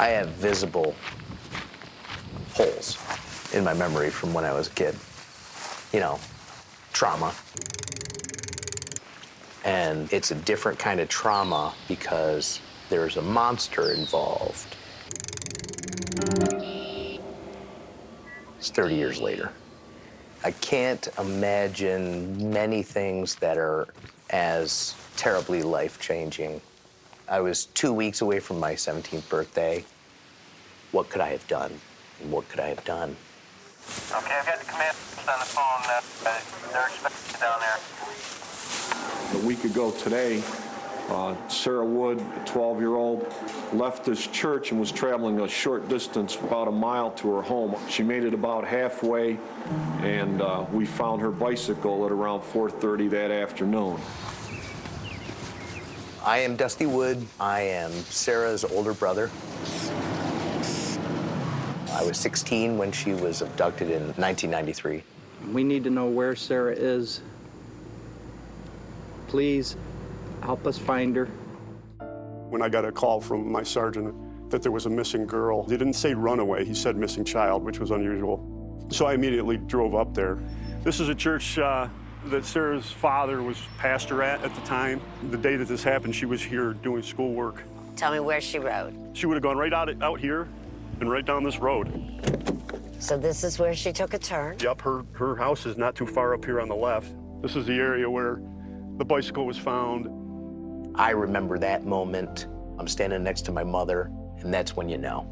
I have visible holes in my memory from when I was a kid. You know, trauma. And it's a different kind of trauma because there's a monster involved. It's 30 years later. I can't imagine many things that are as terribly life-changing. I was 2 weeks away from my 17th birthday. What could I have done? And what could I have done? Okay, I've got the command on the phone. They're expecting you down there. A week ago today, Sara Wood, a 12-year-old, left this church and was traveling a short distance, about a mile to her home. She made it about halfway, and we found her bicycle at around 4:30 that afternoon. I am Dusty Wood. I am Sarah's older brother. I was 16 when she was abducted in 1993. We need to know where Sara is. Please help us find her. When I got a call from my sergeant that there was a missing girl, he didn't say runaway, he said missing child, which was unusual. So I immediately drove up there. This is a church that Sarah's father was pastor at the time. The day that this happened, she was here doing schoolwork. Tell me where she rode. She would have gone right out here and right down this road. So this is where she took a turn? Yep, her house is not too far up here on the left. This is the area where the bicycle was found. I remember that moment. I'm standing next to my mother, and that's when you know.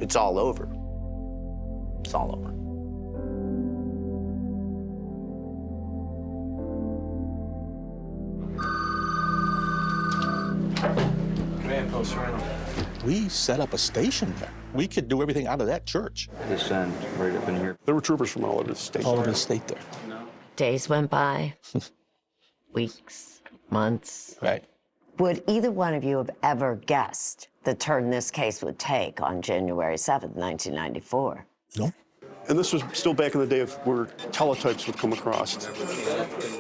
It's all over. It's all over. Command post surrounded. We set up a station there. We could do everything out of that church. They send right up in here. There were troopers from all over the state. All over the state there. Days went by, weeks, months. Right. Would either one of you have ever guessed the turn this case would take on January 7th, 1994? No. And this was still back in the day of where teletypes would come across.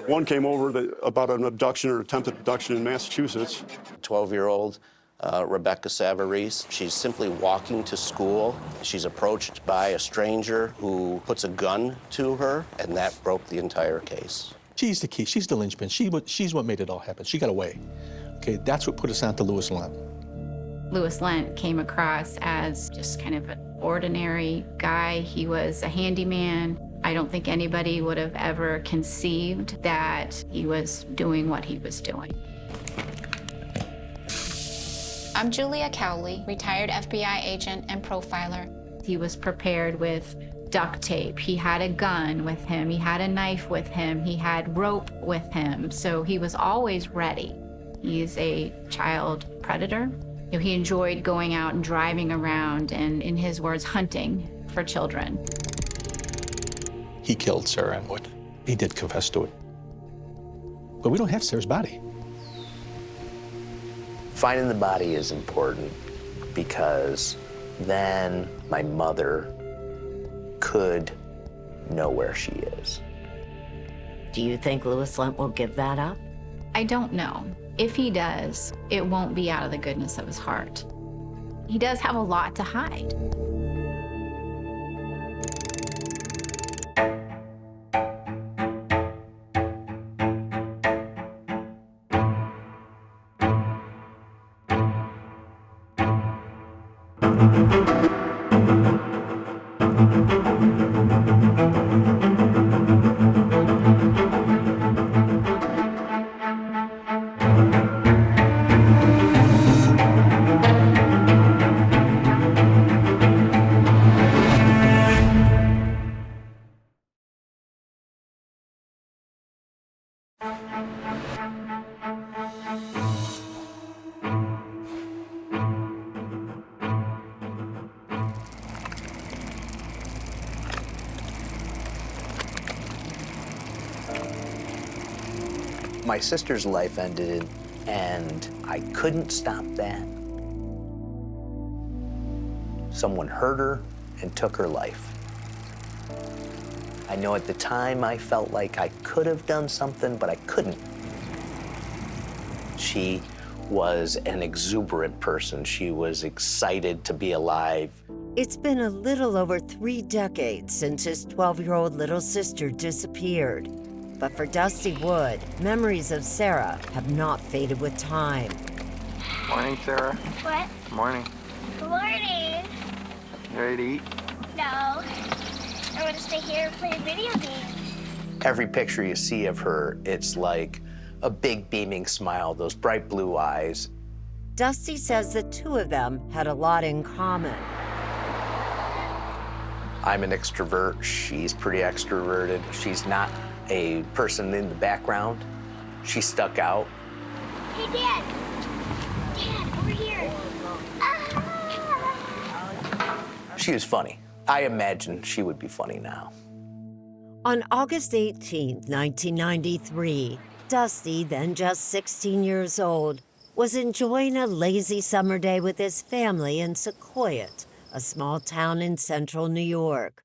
One came over about an abduction or attempted abduction in Massachusetts. 12-year-old Rebecca Savarese. She's simply walking to school. She's approached by a stranger who puts a gun to her, and that broke the entire case. She's the key. She's the linchpin. She's what made it all happen. She got away. Okay, that's what put us on to Lewis Lent. Lewis Lent came across as just kind of an ordinary guy. He was a handyman. I don't think anybody would have ever conceived that he was doing what he was doing. I'm Julia Cowley, retired FBI agent and profiler. He was prepared with duct tape. He had a gun with him. He had a knife with him. He had rope with him. So he was always ready. He's a child predator. He enjoyed going out and driving around and, in his words, hunting for children. He killed Sara Ann Wood. He did confess to it. But we don't have Sarah's body. Finding the body is important because then my mother could know where she is. Do you think Lewis Lent will give that up? I don't know. If he does, it won't be out of the goodness of his heart. He does have a lot to hide. My sister's life ended, and I couldn't stop that. Someone hurt her and took her life. I know at the time I felt like I could have done something, but I couldn't. She was an exuberant person. She was excited to be alive. It's been a little over 3 decades since his 12-year-old little sister disappeared. But for Dusty Wood, memories of Sara have not faded with time. Morning, Sara. What? Morning. Good morning. You ready to eat? No. I want to stay here and play video games. Every picture you see of her, it's like a big beaming smile, those bright blue eyes. Dusty says the two of them had a lot in common. I'm an extrovert, she's pretty extroverted. She's not a person in the background. She stuck out. Hey, Dad. Dad, over here. Ah! She was funny. I imagine she would be funny now. On August 18, 1993, Dusty, then just 16 years old, was enjoying a lazy summer day with his family in Sequoyah, a small town in central New York.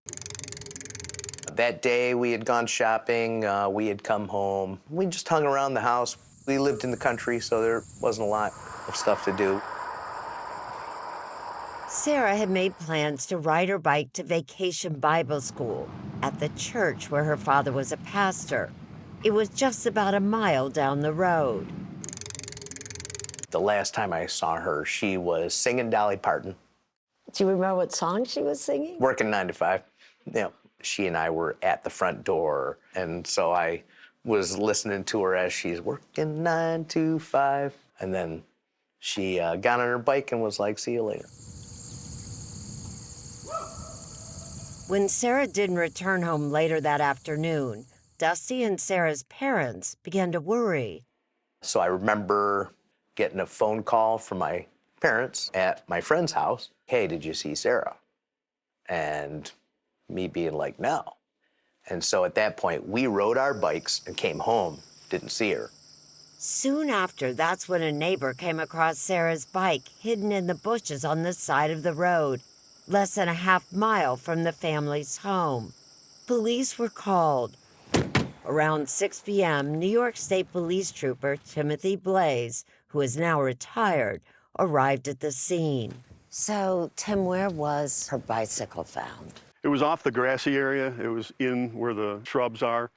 That day, we had gone shopping, we had come home. We just hung around the house. We lived in the country, so there wasn't a lot of stuff to do. Sara had made plans to ride her bike to Vacation Bible School at the church where her father was a pastor. It was just about a mile down the road. The last time I saw her, she was singing Dolly Parton. Do you remember what song she was singing? Working 9 to 5. Yeah. She and I were at the front door, and so I was listening to her as she's working 9 to 5. And then she got on her bike and was like, see you later. When Sara didn't return home later that afternoon, Dusty and Sara's parents began to worry. So I remember getting a phone call from my parents at my friend's house. Hey, did you see Sara? And me being like, no. And so at that point, we rode our bikes and came home, didn't see her. Soon after, that's when a neighbor came across Sara's bike hidden in the bushes on the side of the road, less than a half mile from the family's home. Police were called. Around 6 p.m., New York State Police Trooper Timothy Blaze, who is now retired, arrived at the scene. So, Tim, where was her bicycle found? It was off the grassy area. It was in where the shrubs are.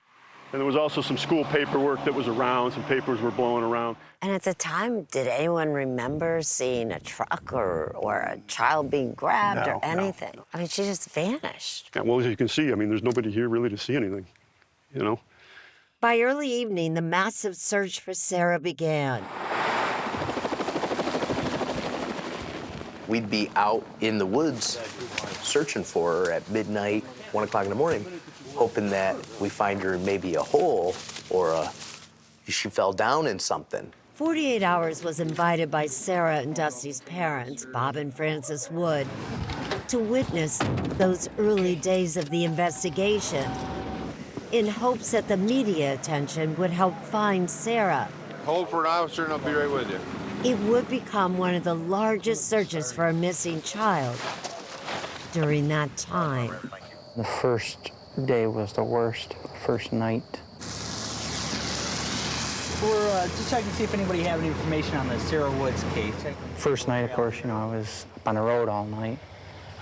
And there was also some school paperwork that was around. Some papers were blowing around. And at the time, did anyone remember seeing a truck or a child being grabbed or anything? No. I mean, she just vanished. Yeah, well, as you can see, I mean, there's nobody here really to see anything, you know? By early evening, the massive search for Sara began. We'd be out in the woods searching for her at midnight, 1 o'clock in the morning, hoping that we find her in maybe a hole or she fell down in something. 48 Hours was invited by Sara and Dusty's parents, Bob and Frances Wood, to witness those early days of the investigation in hopes that the media attention would help find Sara. Hold for an officer and I'll be right with you. It would become one of the largest searches for a missing child during that time. The first day was the worst, first night. We're just checking to see if anybody have any information on the Sara Woods case. First night, of course, I was up on the road all night,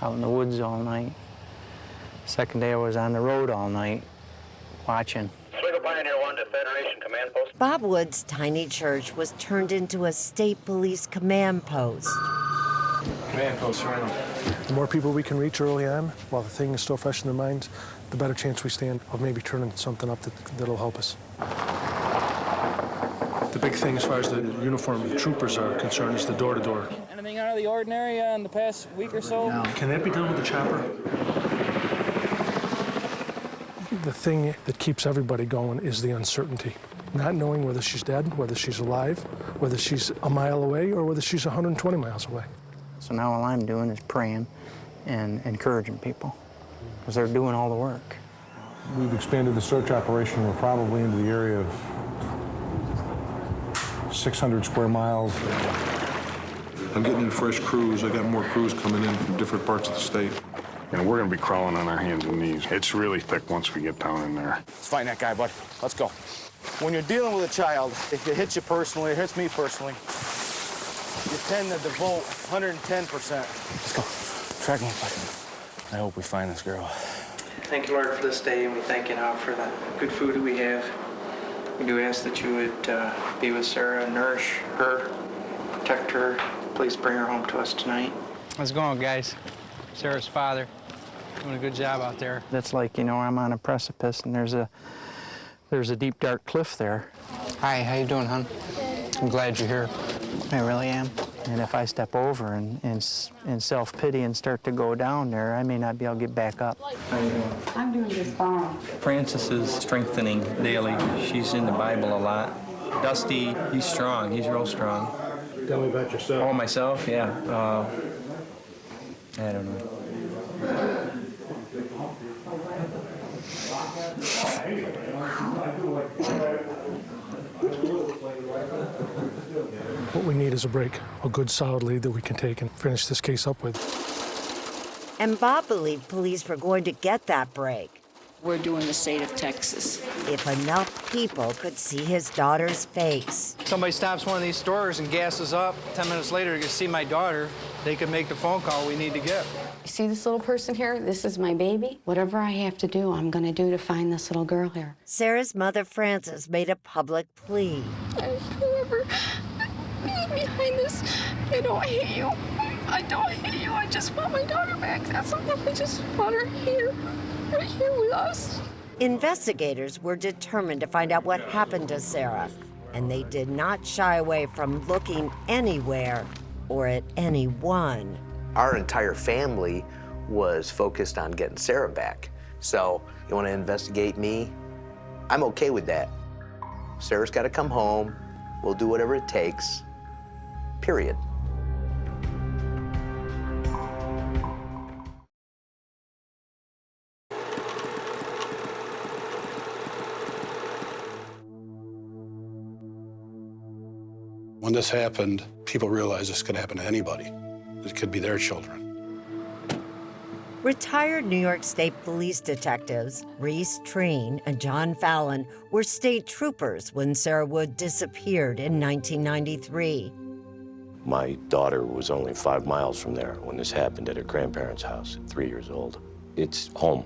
out in the woods all night. Second day, I was on the road all night, watching. Pioneer 1 to Federation Command Post. Bob Wood's tiny church was turned into a state police command post. Command Post, right on. The more people we can reach early on, while the thing is still fresh in their minds, the better chance we stand of maybe turning something up that'll help us. The big thing as far as the uniformed troopers are concerned is the door-to-door. Anything out of the ordinary in the past week or so? No. Can that be done with the chopper? The thing that keeps everybody going is the uncertainty. Not knowing whether she's dead, whether she's alive, whether she's a mile away, or whether she's 120 miles away. So now all I'm doing is praying and encouraging people, because they're doing all the work. We've expanded the search operation. We're probably into the area of 600 square miles. I'm getting in fresh crews. I got more crews coming in from different parts of the state. And we're going to be crawling on our hands and knees. It's really thick once we get down in there. Let's find that guy, bud. Let's go. When you're dealing with a child, if it hits you personally, it hits me personally, You tend to devote 110%. Let's go. Track one second. I hope we find this girl. Thank you, Lord, for this day, and we thank you now for the good food that we have. We do ask that you would be with Sarah, nourish her, protect her. Please bring her home to us tonight. How's it going, guys? Sarah's father. Doing a good job out there. That's like, you know, I'm on a precipice and there's a deep, dark cliff there. Hi, how you doing, hon? I'm glad you're here. I really am. And if I step over and self-pity and start to go down there, I may not be able to get back up. How you doing? I'm doing just fine. Frances is strengthening daily. She's in the Bible a lot. Dusty, he's strong. He's real strong. Tell me about yourself. Oh, myself? Yeah. I don't know. What we need is a break, a good solid lead that we can take and finish this case up with. And Bob believed police were going to get that break. We're doing the state of Texas. If enough people could see his daughter's face. Somebody stops one of these stores and gasses up. 10 minutes later, you see my daughter. They can make the phone call we need to get. You see this little person here? This is my baby. Whatever I have to do, I'm going to do to find this little girl here. Sarah's mother, Frances, made a public plea. Whoever is behind this, I don't hate you. I don't hate you. I just want my daughter back. That's all. I just want her here, right here with us. Investigators were determined to find out what happened to Sara, and they did not shy away from looking anywhere or at anyone. Our entire family was focused on getting Sara back. So, you want to investigate me? I'm okay with that. Sarah's got to come home. We'll do whatever it takes, period. When this happened, people realized this could happen to anybody. It could be their children. Retired New York State Police detectives Reese Treen and John Fallon were state troopers when Sara Wood disappeared in 1993. My daughter was only 5 miles from there when this happened at her grandparents' house at 3 years old. It's home.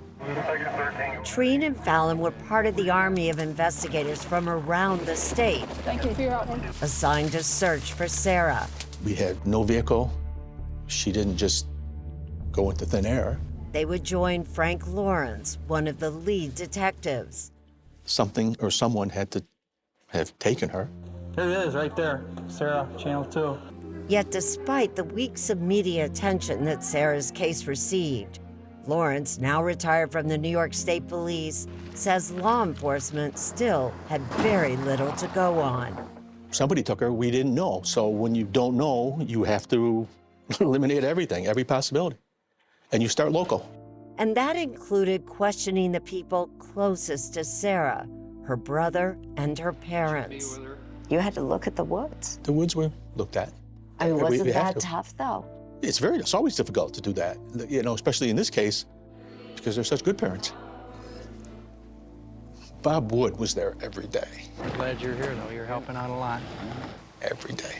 Treen and Fallon were part of the army of investigators from around the state. Thank you for your help. Assigned to search for Sara. We had no vehicle. She didn't just go into thin air. They would join Frank Lawrence, one of the lead detectives. Something or someone had to have taken her. There it is, right there. Sara, Channel 2. Yet despite the weeks of media attention that Sara's case received, Lawrence, now retired from the New York State Police, says law enforcement still had very little to go on. Somebody took her, we didn't know. So when you don't know, you have to eliminate everything, every possibility. And you start local. And that included questioning the people closest to Sara, her brother and her parents. You had to look at the woods. The woods were looked at. I mean, wasn't We have that to. tough, though? It's always difficult to do that, you know, especially in this case, because they're such good parents. Bob Wood was there every day. I'm glad you're here, though. You're helping out a lot. Every day.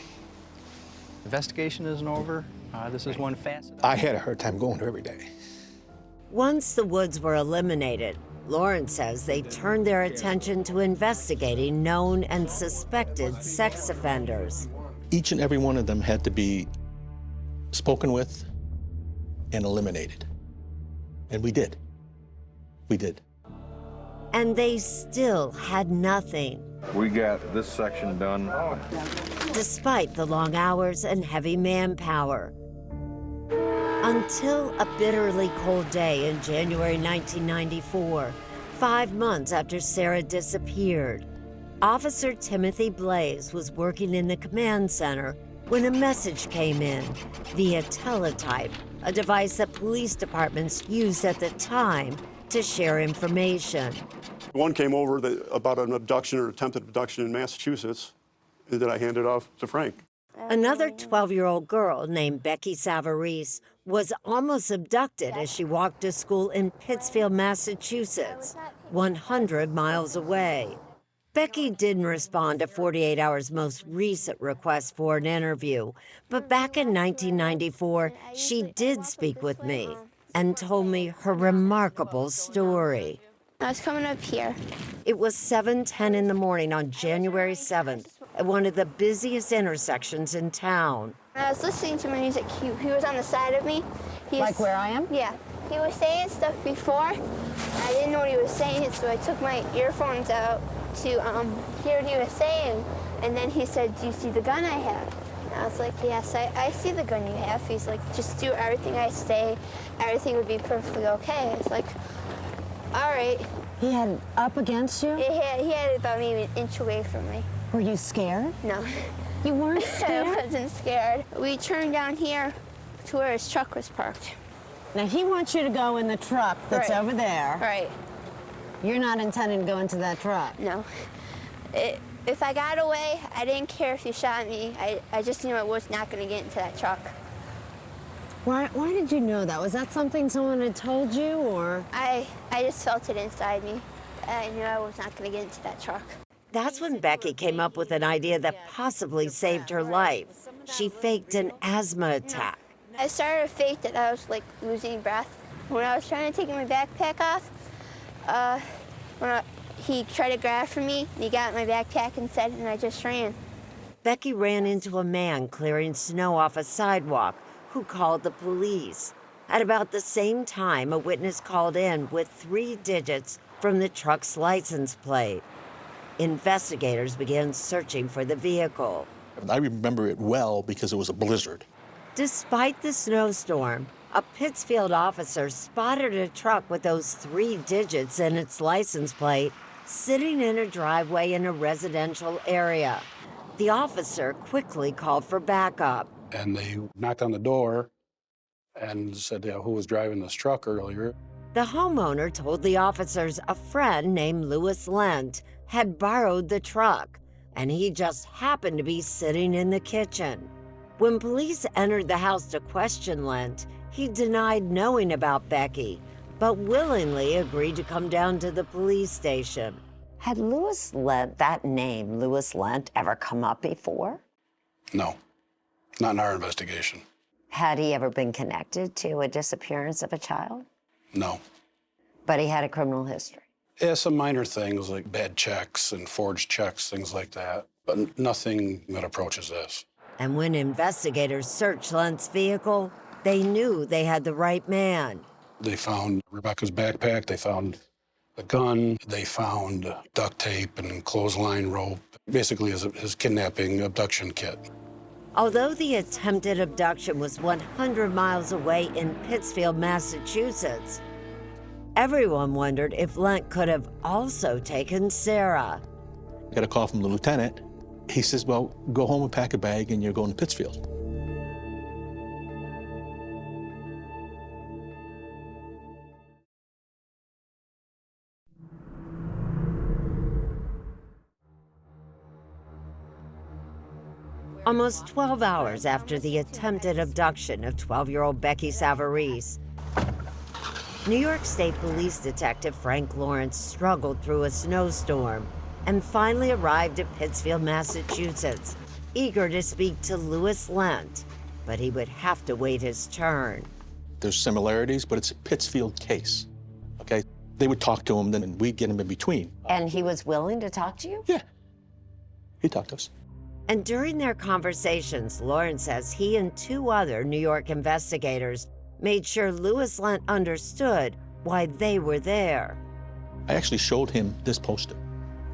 Investigation isn't over. This is one facet. I had a hard time going there every day. Once the Woods were eliminated, Lawrence says they turned their attention to investigating known and suspected sex offenders. Each and every one of them had to be spoken with and eliminated. And we did. We did. And they still had nothing. We got this section done. Despite the long hours and heavy manpower. Until a bitterly cold day in January 1994, 5 months after Sara disappeared, Officer Timothy Blaze was working in the command center when a message came in via teletype, a device that police departments used at the time to share information. One came over about an abduction or attempted abduction in Massachusetts that I handed off to Frank. Another 12-year-old girl named Becky Savarese was almost abducted as she walked to school in Pittsfield, Massachusetts, 100 miles away. Becky didn't respond to 48 Hour's most recent request for an interview, but back in 1994, she did speak with me and told me her remarkable story. I was coming up here. It was 7:10 in the morning on January 7th at one of the busiest intersections in town. I was listening to my music. He was on the side of me. Like where I am? Yeah. He was saying stuff before. I didn't know what he was saying, so I took my earphones out to hear what he was saying. And then he said, "Do you see the gun I have?" And I was like, "Yes, I see the gun you have." He's like, "Just do everything I say. Everything would be perfectly okay." I was like, "All right." He had it up against you? He had it about maybe an inch away from me. Were you scared? No. You weren't scared? I wasn't scared. We turned down here to where his truck was parked. Now, he wants you to go in the truck that's over there. Right. You're not intending to go into that truck? No. If I got away, I didn't care if he shot me. I just knew I was not going to get into that truck. Why did you know that? Was that something someone had told you, or? I just felt it inside me. I knew I was not going to get into that truck. That's when Becky came up with an idea that possibly saved her life. She faked an asthma attack. I started to fake that I was like losing breath. When I was trying to take my backpack off, he tried to grab for me, and he got my backpack instead, and I just ran. Becky ran into a man clearing snow off a sidewalk who called the police. At about the same time, a witness called in with 3 digits from the truck's license plate. Investigators began searching for the vehicle. I remember it well because it was a blizzard. Despite the snowstorm, a Pittsfield officer spotted a truck with those 3 digits in its license plate sitting in a driveway in a residential area. The officer quickly called for backup. And they knocked on the door and said, who was driving this truck earlier? The homeowner told the officers a friend named Louis Lent had borrowed the truck, and he just happened to be sitting in the kitchen. When police entered the house to question Lent, he denied knowing about Becky, but willingly agreed to come down to the police station. Had Louis Lent, that name, Louis Lent, ever come up before? No, not in our investigation. Had he ever been connected to a disappearance of a child? No. But he had a criminal history? Yeah, some minor things like bad checks and forged checks, things like that, but nothing that approaches this. And when investigators searched Lent's vehicle, they knew they had the right man. They found Rebecca's backpack, they found the gun, they found duct tape and clothesline rope, basically his kidnapping abduction kit. Although the attempted abduction was 100 miles away in Pittsfield, Massachusetts, everyone wondered if Lent could have also taken Sara. Got a call from the lieutenant. He says, well, go home and pack a bag and you're going to Pittsfield. Almost 12 hours after the attempted abduction of 12-year-old Becky Savarese, New York State Police Detective Frank Lawrence struggled through a snowstorm and finally arrived at Pittsfield, Massachusetts, eager to speak to Louis Lent, but he would have to wait his turn. There's similarities, but it's a Pittsfield case, okay? They would talk to him, then we'd get him in between. And he was willing to talk to you? Yeah, he talked to us. And during their conversations, Lawrence says he and 2 other New York investigators made sure Louis Lent understood why they were there. I actually showed him this poster.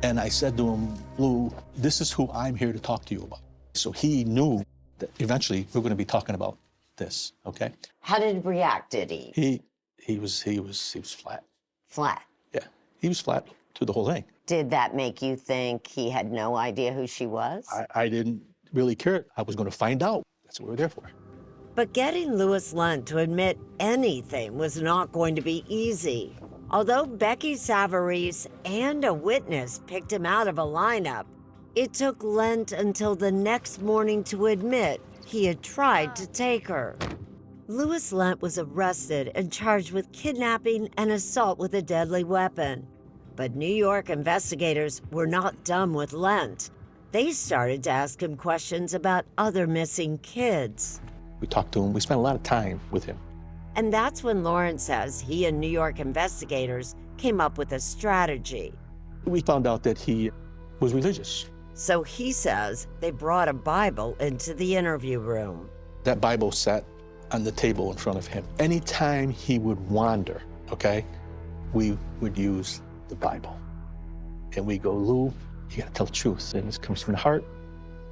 And I said to him, Lou, this is who I'm here to talk to you about. So he knew that eventually we're going to be talking about this, okay? How did he react, did he? He was flat. Flat? Yeah, he was flat through the whole thing. Did that make you think he had no idea who she was? I didn't really care. I was going to find out. That's what we were there for. But getting Louis Lent to admit anything was not going to be easy. Although Becky Savarese and a witness picked him out of a lineup, it took Lent until the next morning to admit he had tried to take her. Louis Lent was arrested and charged with kidnapping and assault with a deadly weapon. But New York investigators were not done with Lent. They started to ask him questions about other missing kids. We talked to him. We spent a lot of time with him. And that's when Lawrence says he and New York investigators came up with a strategy. We found out that he was religious. So he says they brought a Bible into the interview room. That Bible sat on the table in front of him. Anytime he would wander, okay, we would use the Bible. And we go, Lou, you gotta tell the truth. And this comes from the heart.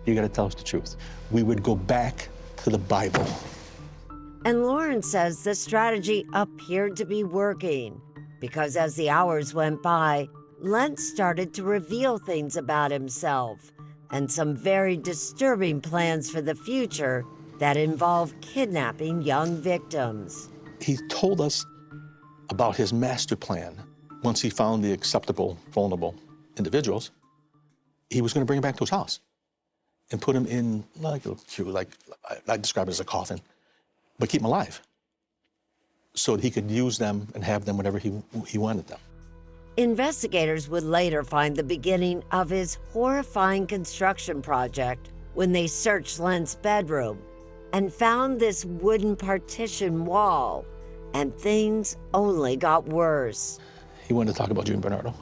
You gotta tell us the truth. We would go back to the Bible. And Lawrence says the strategy appeared to be working because as the hours went by, Lent started to reveal things about himself and some very disturbing plans for the future that involve kidnapping young victims. He told us about his master plan. Once he found the acceptable, vulnerable individuals, he was going to bring them back to his house and put them in like I describe it as a coffin, but keep them alive so that he could use them and have them whenever he wanted them. Investigators would later find the beginning of his horrifying construction project when they searched Lent's bedroom and found this wooden partition wall, and things only got worse. He wanted to talk about Jimmy Bernardo.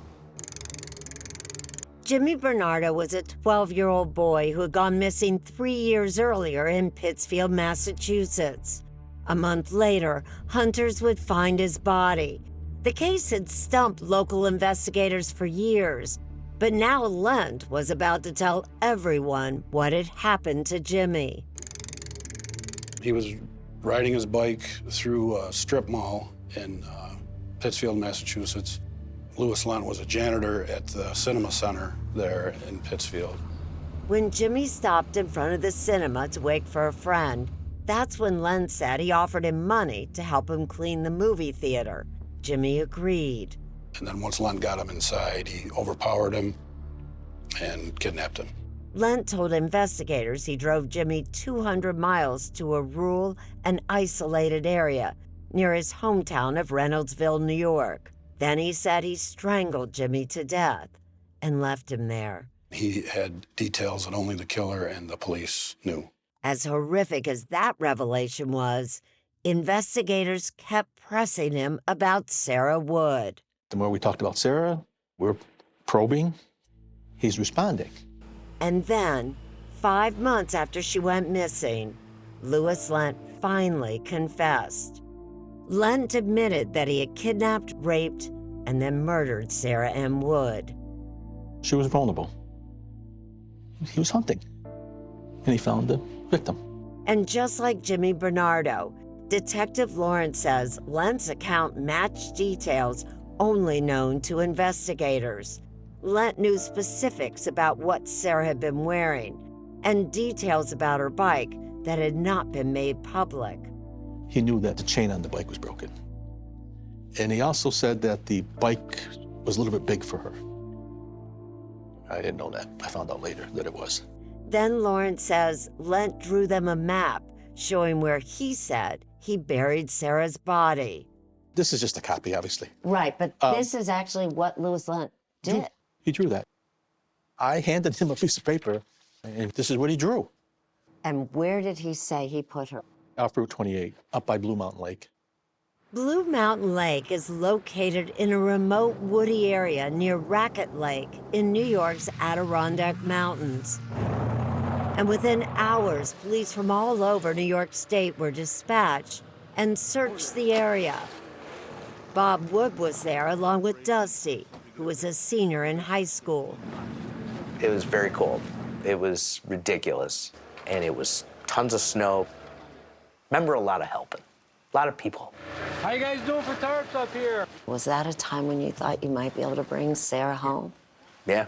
Jimmy Bernardo was a 12-year-old boy who had gone missing 3 years earlier in Pittsfield, Massachusetts. A month later, hunters would find his body. The case had stumped local investigators for years, but now Lent was about to tell everyone what had happened to Jimmy. He was riding his bike through a strip mall in Pittsfield, Massachusetts. Louis Lent was a janitor at the cinema center there in Pittsfield. When Jimmy stopped in front of the cinema to wait for a friend, that's when Lent said he offered him money to help him clean the movie theater. Jimmy agreed. And then once Lent got him inside, he overpowered him and kidnapped him. Lent told investigators he drove Jimmy 200 miles to a rural and isolated area near his hometown of Reynoldsville, New York. Then he said he strangled Jimmy to death and left him there. He had details that only the killer and the police knew. As horrific as that revelation was, investigators kept pressing him about Sara Wood. The more we talked about Sara, we're probing, he's responding. And then, 5 months after she went missing, Louis Lent finally confessed. Lent admitted that he had kidnapped, raped, and then murdered Sara M. Wood. She was vulnerable. He was hunting, and he found the victim. And just like Jimmy Bernardo, Detective Lawrence says Lent's account matched details only known to investigators. Lent knew specifics about what Sara had been wearing and details about her bike that had not been made public. He knew that the chain on the bike was broken. And he also said that the bike was a little bit big for her. I didn't know that. I found out later that it was. Then Lawrence says Lent drew them a map showing where he said he buried Sara's body. This is just a copy, obviously. Right, but this is actually what Louis Lent did. He drew that. I handed him a piece of paper, and this is what he drew. And where did he say he put her? Off Route 28, up by Blue Mountain Lake. Blue Mountain Lake is located in a remote woody area near Racket Lake in New York's Adirondack Mountains. And within hours, police from all over New York State were dispatched and searched the area. Bob Wood was there along with Dusty, who was a senior in high school. It was very cold. It was ridiculous, and it was tons of snow. Remember, a lot of helping, a lot of people. How you guys doing for tarps up here? Was that a time when you thought you might be able to bring Sara home? Yeah.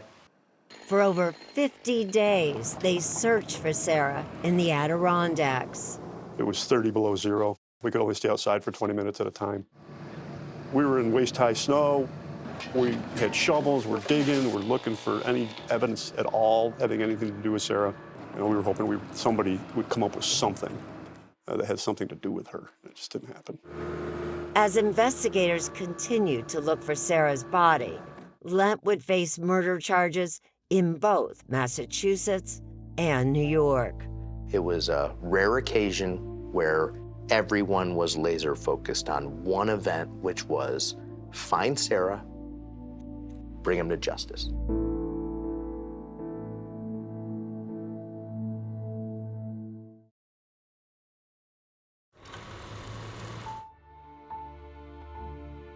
For over 50 days, they searched for Sara in the Adirondacks. It was 30 below zero. We could only stay outside for 20 minutes at a time. We were in waist-high snow. We had shovels, we're digging, we're looking for any evidence at all having anything to do with Sara. You know, we were hoping somebody would come up with something that had something to do with her. It just didn't happen. As investigators continued to look for Sara's body, Lent would face murder charges in both Massachusetts and New York. It was a rare occasion where everyone was laser focused on one event, which was find Sara, bring him to justice.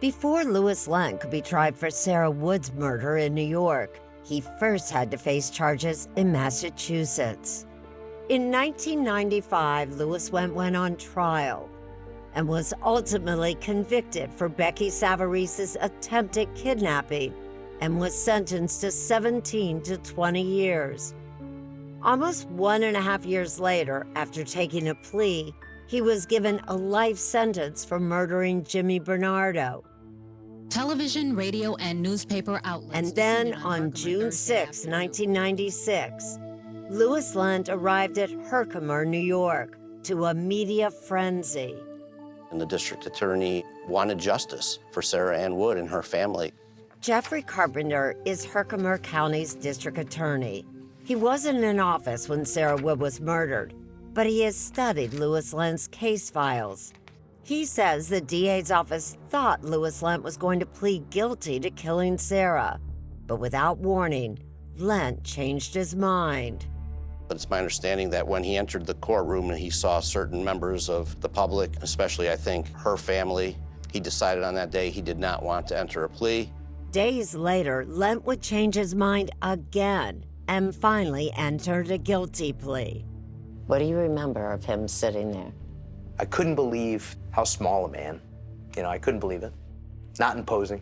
Before Louis Lent could be tried for Sara Wood's murder in New York, he first had to face charges in Massachusetts. In 1995, Louis went on trial and was ultimately convicted for Becky Savarise's attempted kidnapping and was sentenced to 17 to 20 years. Almost 1.5 years later, after taking a plea, he was given a life sentence for murdering Jimmy Bernardo. Television, radio, and newspaper outlets. And then on June 6, 1996, Louis Lent arrived at Herkimer, New York, to a media frenzy. And the district attorney wanted justice for Sara Ann Wood and her family. Jeffrey Carpenter is Herkimer County's district attorney. He wasn't in office when Sara Wood was murdered, but he has studied Louis Lent's case files. He says the DA's office thought Louis Lent was going to plead guilty to killing Sara, but without warning, Lent changed his mind. But it's my understanding that when he entered the courtroom and he saw certain members of the public, especially I think her family, he decided on that day he did not want to enter a plea. Days later, Lent would change his mind again and finally entered a guilty plea. What do you remember of him sitting there? I couldn't believe how small a man. I couldn't believe it. Not imposing.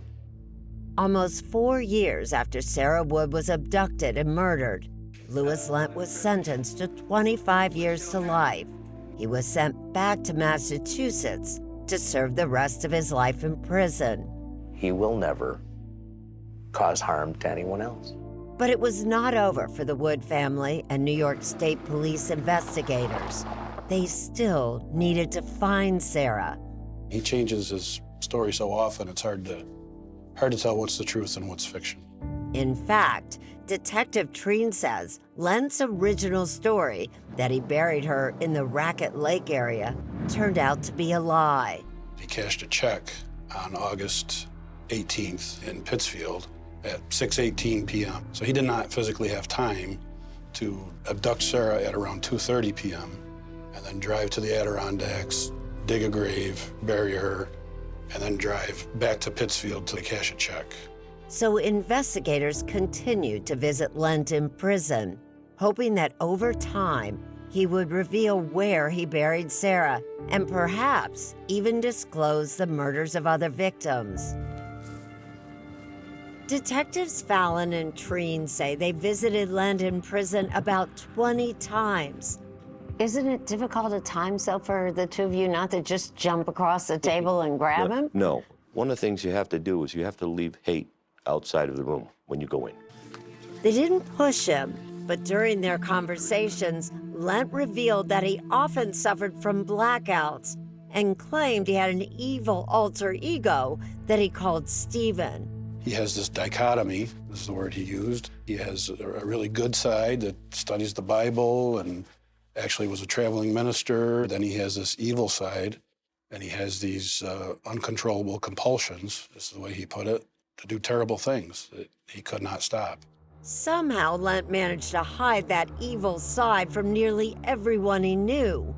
Almost 4 years after Sara Wood was abducted and murdered, Louis Lent was sentenced to 25 years to life. He was sent back to Massachusetts to serve the rest of his life in prison. He will never cause harm to anyone else. But it was not over for the Wood family and New York State Police investigators. They still needed to find Sara. He changes his story so often, it's hard to tell what's the truth and what's fiction. In fact, Detective Treen says Lent's original story that he buried her in the Racket Lake area turned out to be a lie. He cashed a check on August 18th in Pittsfield at 6:18 p.m. So he did not physically have time to abduct Sara at around 2:30 p.m. and then drive to the Adirondacks, dig a grave, bury her, and then drive back to Pittsfield to cash a check. So investigators continued to visit Lent in prison, hoping that over time he would reveal where he buried Sara and perhaps even disclose the murders of other victims. Detectives Fallon and Treen say they visited Lent in prison about 20 times. Isn't it difficult at times, though, for the two of you not to just jump across the table and grab him? No. One of the things you have to do is you have to leave hate outside of the room when you go in. They didn't push him, but during their conversations, Lent revealed that he often suffered from blackouts and claimed he had an evil alter ego that he called Stephen. He has this dichotomy, this is the word he used. He has a really good side that studies the Bible and actually was a traveling minister. Then he has this evil side, and he has these uncontrollable compulsions, is the way he put it, to do terrible things that he could not stop. Somehow, Lent managed to hide that evil side from nearly everyone he knew.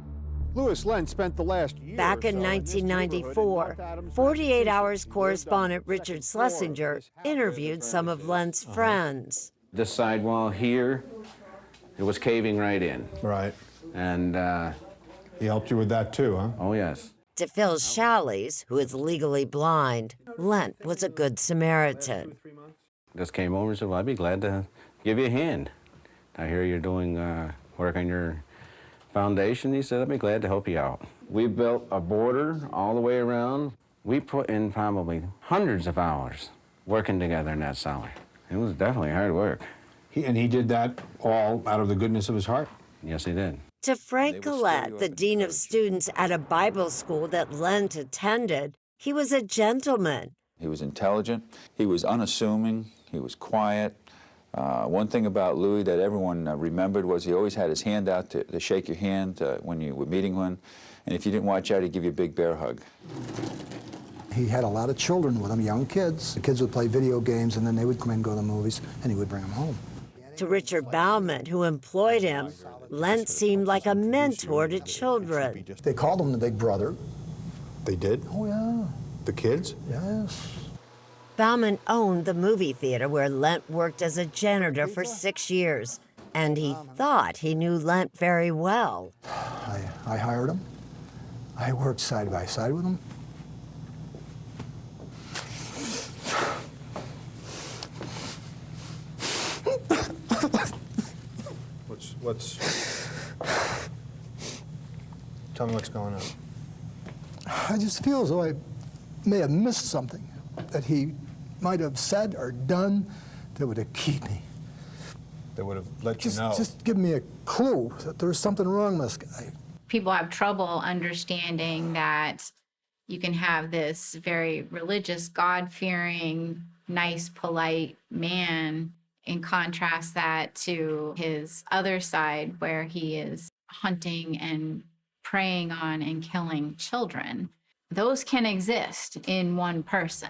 Louis Lent spent the last year Back in 1994, 48 Hours correspondent Richard Schlesinger interviewed some of Lent's friends. This sidewall here, it was caving right in. Right. And he helped you with that too, huh? Oh, yes. To Phil Shalleys, who is legally blind, Lent was a good Samaritan. Just came over and said, well, I'd be glad to give you a hand. I hear you're doing work on your foundation. He said, I'd be glad to help you out. We built a border all the way around. We put in probably hundreds of hours working together in that cellar. It was definitely hard work. And he did that all out of the goodness of his heart? Yes, he did. To Frank Collette, the dean of students at a Bible school that Lent attended, he was a gentleman He was intelligent. He was unassuming. He was quiet. One thing about Louis that everyone remembered was he always had his hand out to shake your hand when you were meeting one. And if you didn't watch out, he'd give you a big bear hug. He had a lot of children with him, young kids. The kids would play video games, and then they would come in and go to the movies, and he would bring them home. To Richard Bauman, who employed him, Lent seemed like a mentor to children. They called him the big brother. They did? Oh, yeah. The kids? Yes. Bauman owned the movie theater where Lent worked as a janitor for 6 years, and he thought he knew Lent very well. I hired him. I worked side by side with him. Tell me what's going on. I just feel as though I may have missed something that he might have said or done that would have kept me. That would have let you know. Just give me a clue that there was something wrong with this guy. People have trouble understanding that you can have this very religious, God-fearing, nice, polite man, and contrast that to his other side where he is hunting and preying on and killing children. Those can exist in one person.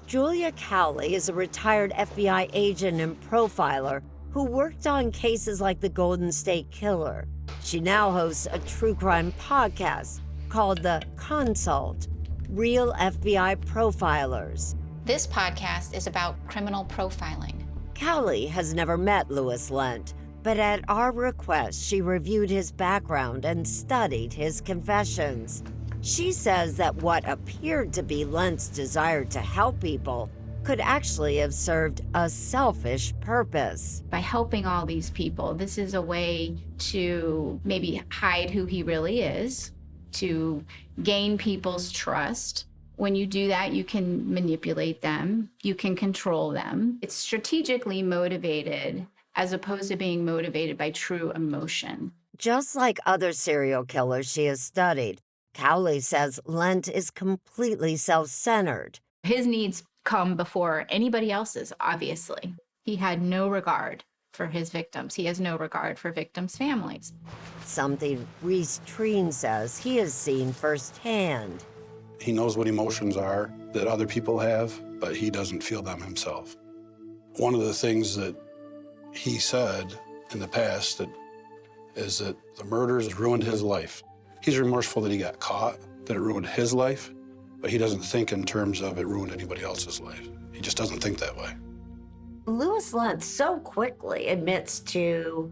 Julia Cowley is a retired FBI agent and profiler who worked on cases like the Golden State Killer. She now hosts a true crime podcast called The Consult, Real FBI Profilers. This podcast is about criminal profiling. Cowley has never met Louis Lent, but at our request, she reviewed his background and studied his confessions. She says that what appeared to be Lent's desire to help people could actually have served a selfish purpose. By helping all these people, this is a way to maybe hide who he really is, to gain people's trust. When you do that, you can manipulate them, you can control them. It's strategically motivated as opposed to being motivated by true emotion. Just like other serial killers she has studied, Cowley says Lent is completely self-centered. His needs come before anybody else's, obviously. He had no regard for his victims. He has no regard for victims' families. Something Reese Treen says he has seen firsthand. He knows what emotions are that other people have, but he doesn't feel them himself. One of the things that he said in the past is that the murders ruined his life. He's remorseful that he got caught, that it ruined his life, but he doesn't think in terms of it ruined anybody else's life. He just doesn't think that way. Louis Lent so quickly admits to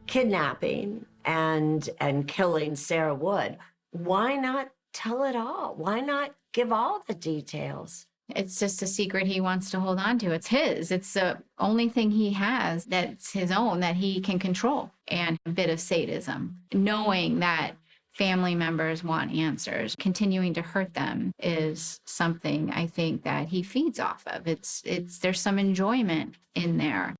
kidnapping and killing Sara Wood. Why not tell it all? Why not give all the details? It's just a secret he wants to hold on to. It's his. It's the only thing he has that's his own that he can control. And a bit of sadism, knowing that family members want answers. Continuing to hurt them is something I think that he feeds off of. There's some enjoyment in there.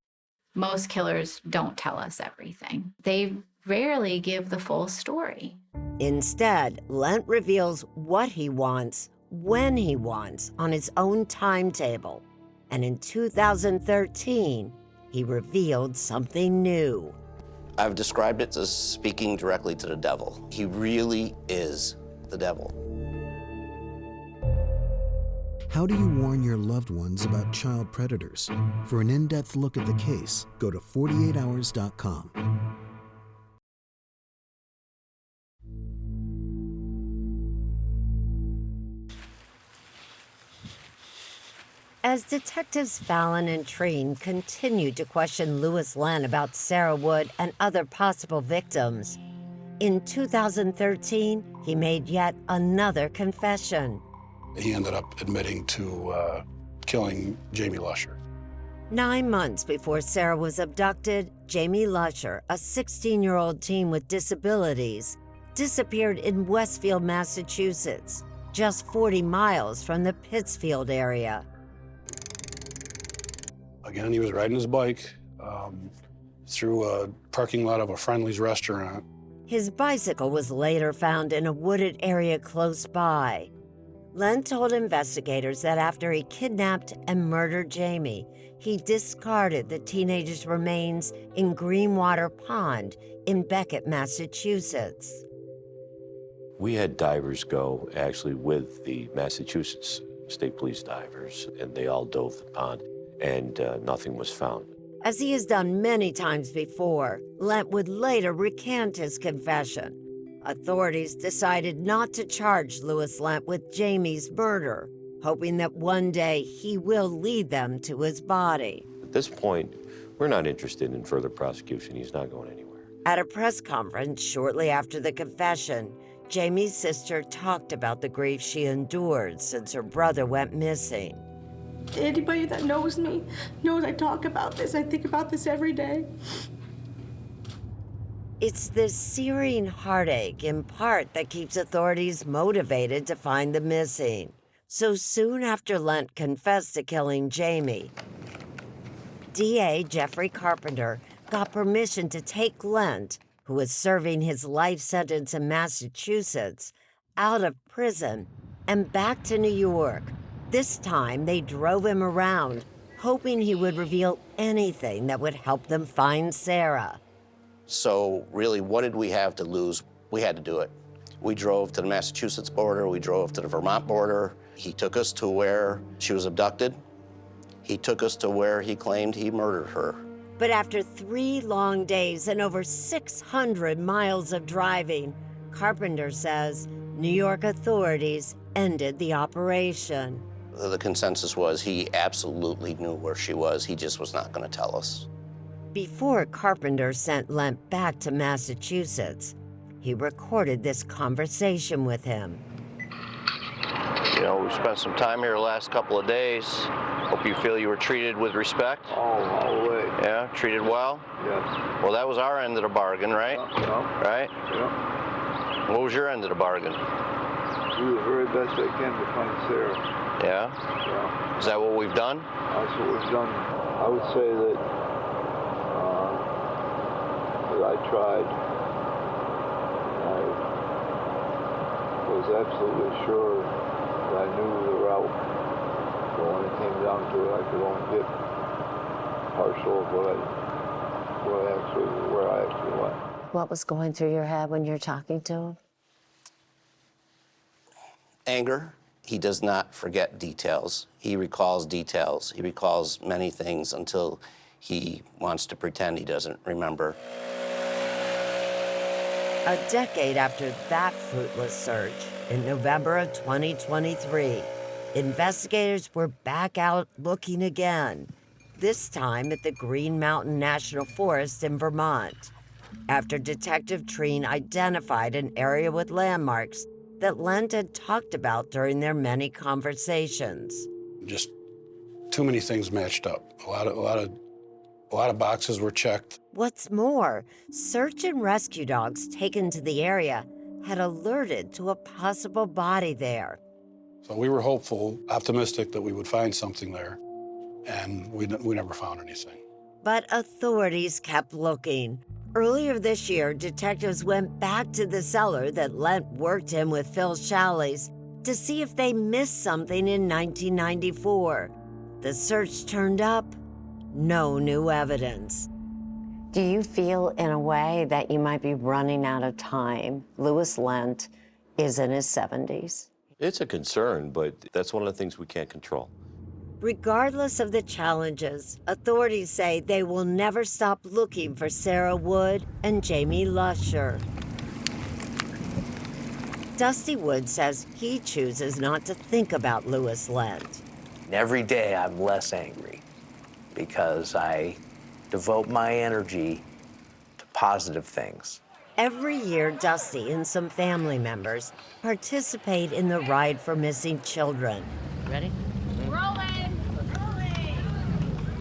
Most killers don't tell us everything. They rarely give the full story. Instead, Lent reveals what he wants, when he wants, on his own timetable. And in 2013, he revealed something new. I've described it as speaking directly to the devil. He really is the devil. How do you warn your loved ones about child predators? For an in-depth look at the case, go to 48hours.com. As detectives Fallon and Treen continued to question Louis Lent about Sara Wood and other possible victims, in 2013, he made yet another confession. He ended up admitting to killing Jamie Lusher. 9 months before Sara was abducted, Jamie Lusher, a 16-year-old teen with disabilities, disappeared in Westfield, Massachusetts, just 40 miles from the Pittsfield area. Again, he was riding his bike through a parking lot of a Friendly's restaurant. His bicycle was later found in a wooded area close by. Lent told investigators that after he kidnapped and murdered Jamie, he discarded the teenager's remains in Greenwater Pond in Beckett, Massachusetts. We had divers go actually with the Massachusetts State Police divers, and they all dove the pond, and nothing was found. As he has done many times before, Lent would later recant his confession. Authorities decided not to charge Louis Lent with Jamie's murder, hoping that one day he will lead them to his body. At this point, we're not interested in further prosecution. He's not going anywhere. At a press conference shortly after the confession, Jamie's sister talked about the grief she endured since her brother went missing. Anybody that knows me knows I talk about this. I think about this every day. It's this searing heartache, in part, that keeps authorities motivated to find the missing. So soon after Lent confessed to killing Jamie, DA Jeffrey Carpenter got permission to take Lent, who was serving his life sentence in Massachusetts, out of prison and back to New York. This time, they drove him around, hoping he would reveal anything that would help them find Sara. So really, what did we have to lose? We had to do it. We drove to the Massachusetts border. We drove to the Vermont border. He took us to where she was abducted. He took us to where he claimed he murdered her. But after 3 long days and over 600 miles of driving, Carpenter says New York authorities ended the operation. The consensus was he absolutely knew where she was. He just was not going to tell us. Before Carpenter sent Lent back to Massachusetts, he recorded this conversation with him. You know, we spent some time here the last couple of days. Hope you feel you were treated with respect. All the way. Yeah, treated well? Yes. Well, that was our end of the bargain, right? Yeah. Right? Yeah. What was your end of the bargain? Do the very best I can to find Sara. Yeah? Yeah. Is that what we've done? That's what we've done. I would say that I tried. I was absolutely sure that I knew the route. But when it came down to it, I could only get partial of where I actually went. What was going through your head when you're talking to him? Anger. He does not forget details. He recalls details. He recalls many things until he wants to pretend he doesn't remember. A decade after that fruitless search, in November of 2023, investigators were back out looking again, this time at the Green Mountain National Forest in Vermont, after Detective Treen identified an area with landmarks that Lent had talked about during their many conversations. Just too many things matched up. A lot of boxes were checked. What's more, search and rescue dogs taken to the area had alerted to a possible body there. So we were hopeful, optimistic that we would find something there, and we never found anything. But authorities kept looking. Earlier this year, detectives went back to the cellar that Lent worked in with Phil Challies to see if they missed something in 1994. The search turned up no new evidence. Do you feel in a way that you might be running out of time? Louis Lent is in his 70s. It's a concern, but that's one of the things we can't control. Regardless of the challenges, authorities say they will never stop looking for Sara Wood and Jamie Lusher. Dusty Wood says he chooses not to think about Louis Lent. Every day I'm less angry because I devote my energy to positive things. Every year, Dusty and some family members participate in the Ride for Missing Children. Ready? Rolling!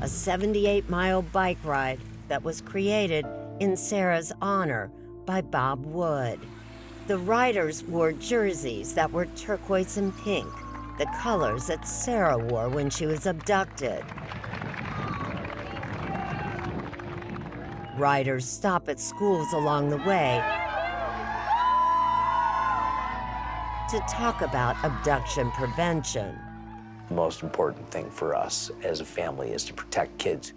A 78-mile bike ride that was created in Sara's honor by Bob Wood. The riders wore jerseys that were turquoise and pink, the colors that Sara wore when she was abducted. Riders stop at schools along the way to talk about abduction prevention. The most important thing for us as a family is to protect kids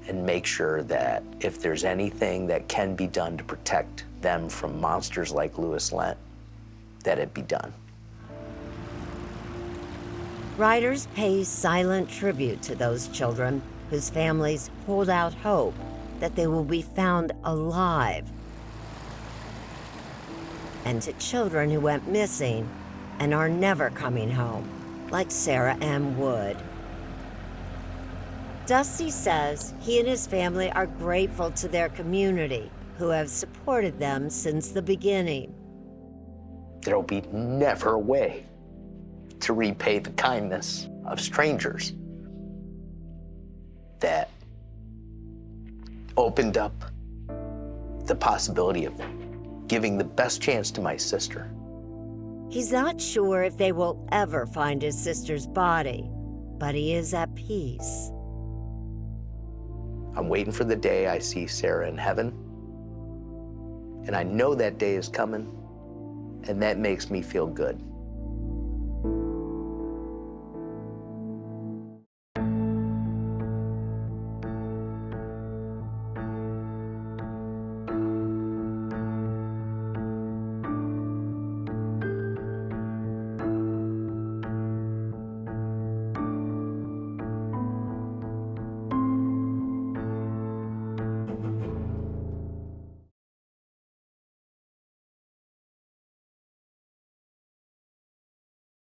and make sure that if there's anything that can be done to protect them from monsters like Louis Lent, that it be done. Writers pay silent tribute to those children whose families hold out hope that they will be found alive, and to children who went missing and are never coming home, like Sara M. Wood. Dusty says he and his family are grateful to their community, who have supported them since the beginning. There'll be never a way to repay the kindness of strangers that opened up the possibility of giving the best chance to my sister. He's not sure if they will ever find his sister's body, but he is at peace. I'm waiting for the day I see Sara in heaven, and I know that day is coming, and that makes me feel good.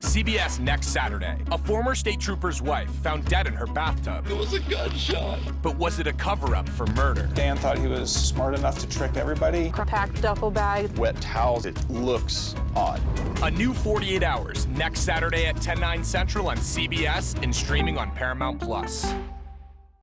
CBS next Saturday. A former state trooper's wife found dead in her bathtub. It was a gunshot. But was it a cover-up for murder? Dan thought he was smart enough to trick everybody. Packed duffel bag. Wet towels. It looks odd. A new 48 Hours next Saturday at 10/9 Central on CBS and streaming on Paramount+.